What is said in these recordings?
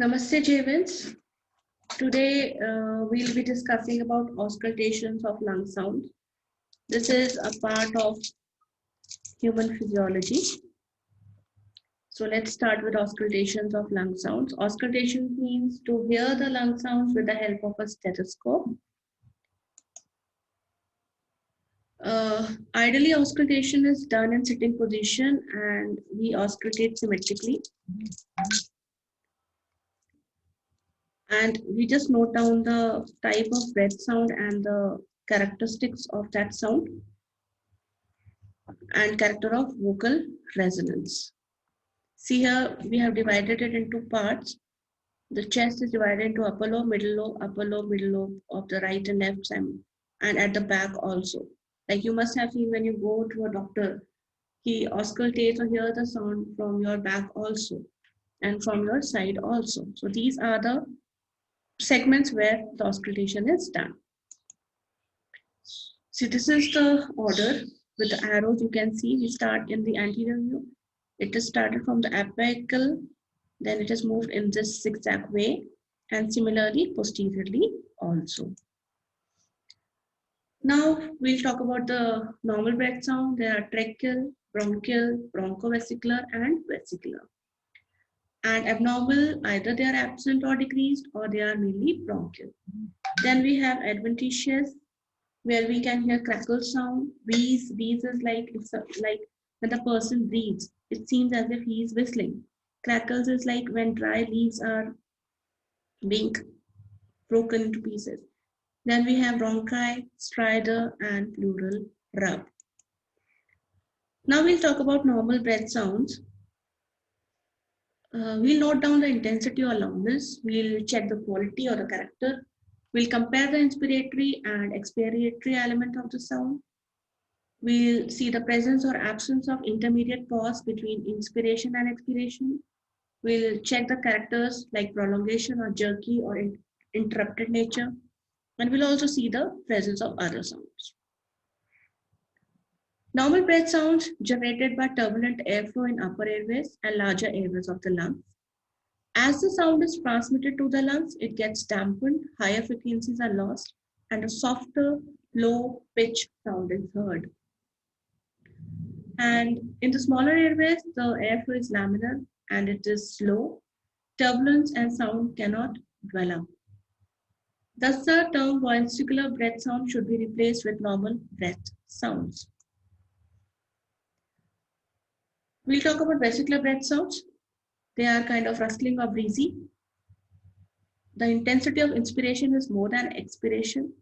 Namaste, Javins. Today we'll be discussing about auscultations of lung sounds. This is a part of human physiology. So let's start with auscultations of lung sounds. Auscultation means to hear the lung sounds with the help of a stethoscope. Ideally, auscultation is done in sitting position and we auscultate symmetrically. And we just note down the type of breath sound and the characteristics of that sound and character of vocal resonance. See here, we have divided it into parts. The chest is divided into upper lobe, upper lobe, middle lobe of the right and left side, and at the back also. Like you must have seen when you go to a doctor, he auscultates or hear the sound from your back also and from your side also. So these are the segments where the auscultation is done. So this is the order with the arrows. You can see we start in the anterior view. It is started from the apical, then it is moved in this zigzag way, and similarly posteriorly also. Now we'll talk about the normal breath sound. There are tracheal, bronchial, bronchovesicular, and vesicular. And abnormal, either they are absent or decreased, or they are merely bronchial. Then we have adventitious, where we can hear crackle sound. Wheeze is like when the person breathes, it seems as if he is whistling. Crackles is like when dry leaves are being broken into pieces. Then we have bronchi, stridor, and pleural rub. Now we'll talk about normal breath sounds. We'll note down the intensity or loudness. We'll check the quality or the character. We'll compare the inspiratory and expiratory element of the sound. We'll see the presence or absence of intermediate pause between inspiration and expiration. We'll check the characters like prolongation or jerky or interrupted nature. And we'll also see the presence of other sounds. Normal breath sounds generated by turbulent airflow in upper airways and larger airways of the lungs. As the sound is transmitted to the lungs, it gets dampened, higher frequencies are lost, and a softer, low pitch sound is heard. And in the smaller airways, the airflow is laminar and it is slow. Turbulence and sound cannot dwell up. Thus, the term vesicular breath sound should be replaced with normal breath sounds. We'll talk about vesicular breath sounds. They are kind of rustling or breezy. The intensity of inspiration is more than expiration.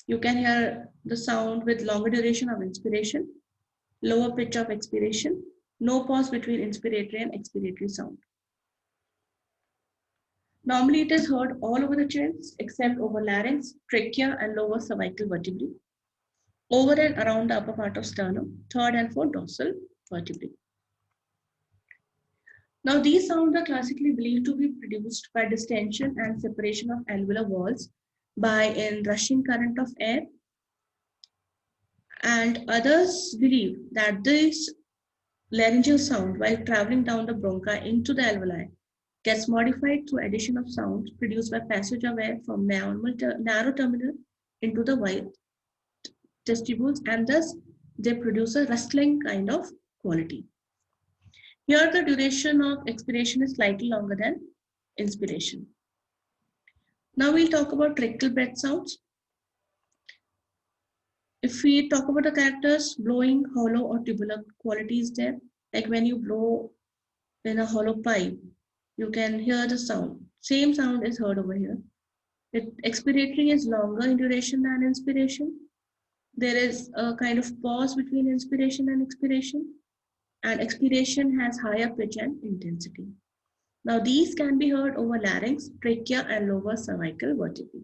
You can hear the sound with longer duration of inspiration, lower pitch of expiration, no pause between inspiratory and expiratory sound. Normally it is heard all over the chest except over larynx, trachea, and lower cervical vertebrae, over and around the upper part of sternum, third and fourth dorsal vertebrae. Now these sounds are classically believed to be produced by distension and separation of alveolar walls by an rushing current of air. And others believe that this laryngeal sound, while traveling down the bronchi into the alveoli, gets modified through addition of sounds produced by passage of air from narrow terminal into the wide vestibules, and thus they produce a rustling kind of quality. Here the duration of expiration is slightly longer than inspiration. Now we'll talk about tracheal breath sounds. If we talk about the characters, blowing, hollow, or tubular quality is there. Like when you blow in a hollow pipe, you can hear the sound. Same sound is heard over here. Expiratory is longer in duration than inspiration. There is a kind of pause between inspiration and expiration. And expiration has higher pitch and intensity. Now these can be heard over larynx, trachea, and lower cervical vertebrae.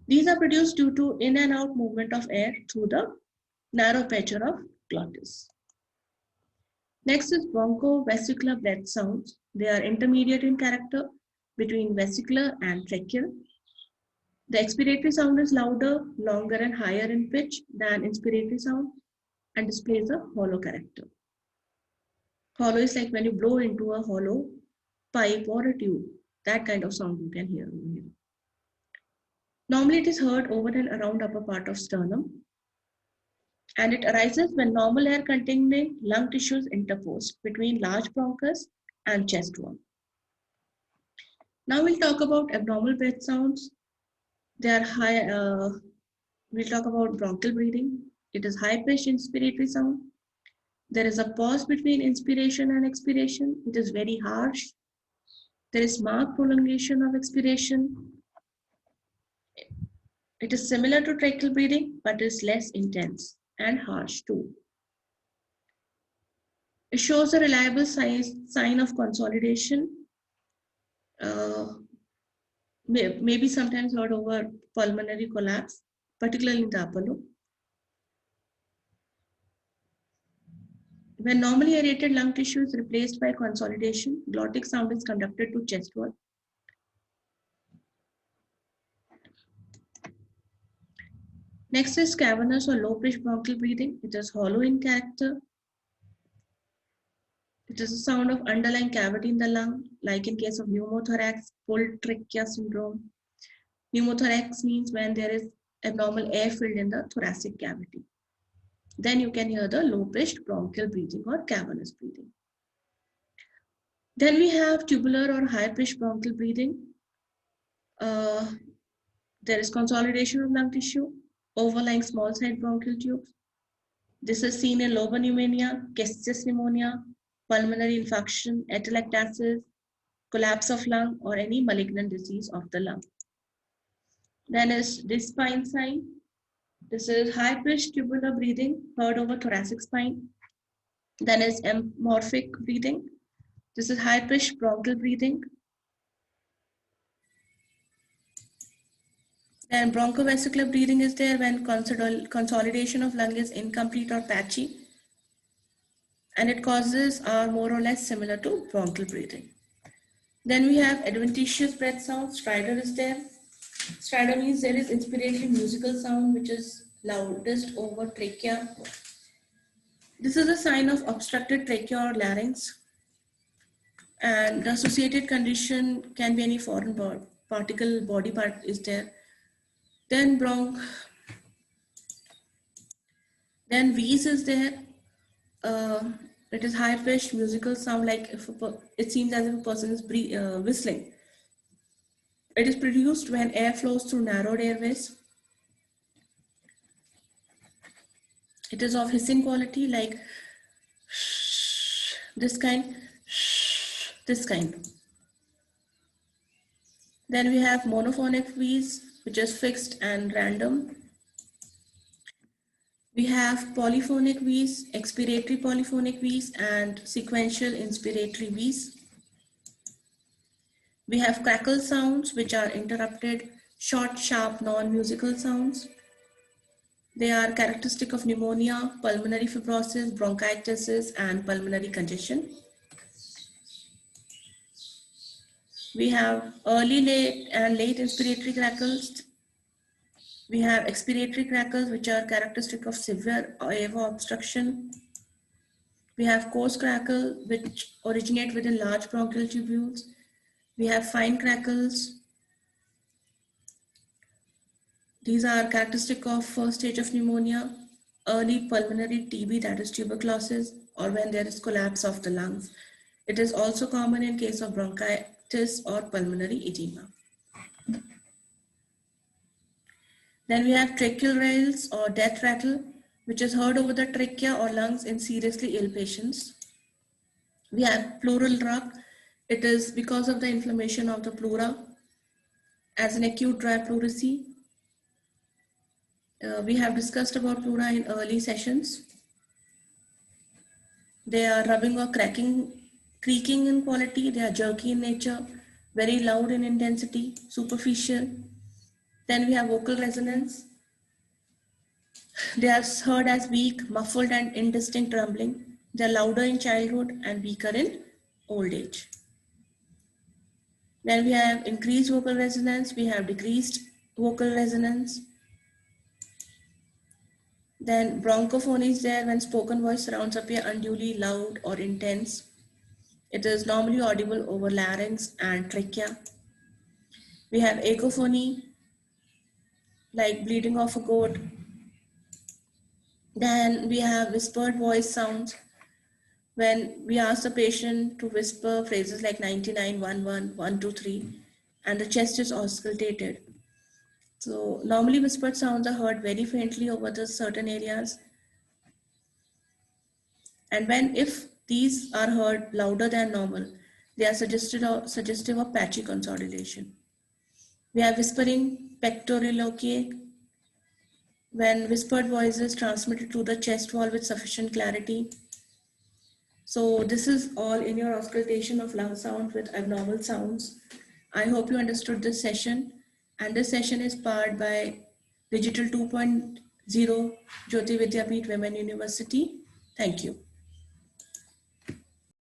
These are produced due to in and out movement of air through the narrow aperture of glottis. Next is bronchovesicular breath sounds. They are intermediate in character between vesicular and tracheal. The expiratory sound is louder, longer, and higher in pitch than inspiratory sound and displays a hollow character. Hollow is like when you blow into a hollow pipe or a tube. That kind of sound you can hear over here. Normally it is heard over and around upper part of sternum, and it arises when normal air containing lung tissues interpose between large bronchus and chest wall. Now we'll talk about abnormal breath sounds. They are high. We'll talk about bronchial breathing. It is high-pitched inspiratory sound. There is a pause between inspiration and expiration. It is very harsh. There is marked prolongation of expiration. It is similar to tracheal breathing, but is less intense and harsh too. It shows a reliable sign of consolidation, maybe sometimes heard over pulmonary collapse, particularly in the upper lobe. When normally aerated lung tissue is replaced by consolidation, glottic sound is conducted to chest wall. Next is cavernous or low-pitched bronchial breathing. It is hollow in character. It is a sound of underlying cavity in the lung, like in case of pneumothorax, pulled trachea syndrome. Pneumothorax means when there is abnormal air filled in the thoracic cavity. Then you can hear the low-pitched bronchial breathing or cavernous breathing. Then we have tubular or high-pitched bronchial breathing. There is consolidation of lung tissue, overlying small-sized bronchial tubes. This is seen in lobar pneumonia, Cachexia pneumonia, pulmonary infarction, atelectasis, collapse of lung, or any malignant disease of the lung. Then is this spine sign. This is high-pitched tubular breathing heard over thoracic spine. Then is amorphic breathing. This is high-pitched bronchial breathing. Then bronchovesicular breathing is there when consolidation of lung is incomplete or patchy, and it causes are more or less similar to bronchial breathing. Then we have adventitious breath sound. Stridor is there. Stridor means there is inspiratory musical sound which is loudest over trachea. This is a sign of obstructed trachea or larynx, and the associated condition can be any foreign particle body part is there. Then wheeze is there. It is high-pitched musical sound, like if it seems as if a person is whistling. It is produced when air flows through narrowed airways. It is of hissing quality, like this kind, this kind. Then we have monophonic wheeze, which is fixed and random. We have polyphonic wheeze, expiratory polyphonic wheeze, and sequential inspiratory wheeze. We have crackle sounds, which are interrupted, short, sharp, non-musical sounds. They are characteristic of pneumonia, pulmonary fibrosis, bronchitis, and pulmonary congestion. We have early, late, and late inspiratory crackles. We have expiratory crackles, which are characteristic of severe airway obstruction. We have coarse crackle, which originate within large bronchial tubules. We have fine crackles. These are characteristic of first stage of pneumonia, early pulmonary TB, that is tuberculosis, or when there is collapse of the lungs. It is also common in case of bronchitis or pulmonary edema. Then we have tracheal rails or death rattle, which is heard over the trachea or lungs in seriously ill patients. We have pleural rug. It is because of the inflammation of the pleura as an acute dry pleurisy. We have discussed about pleura in early sessions. They are rubbing or creaking in quality. They are jerky in nature, very loud in intensity, superficial. Then we have vocal resonance. They are heard as weak, muffled, and indistinct rumbling. They are louder in childhood and weaker in old age. Then we have increased vocal resonance. We have decreased vocal resonance. Then bronchophony is there when spoken voice sounds appear unduly loud or intense. It is normally audible over larynx and trachea. We have agophony, like bleating of a goat. Then we have whispered voice sounds, when we ask the patient to whisper phrases like 99, 11, 123, and the chest is auscultated. So normally whispered sounds are heard very faintly over the certain areas. And if these are heard louder than normal, they are suggestive of patchy consolidation. We have whispering pectoriloquiae, when whispered voice is transmitted through the chest wall with sufficient clarity. So this is all in your auscultation of lung sound with abnormal sounds. I hope you understood this session, and this session is powered by Digital 2.0 Jyoti Vidyapeeth Women University. Thank you.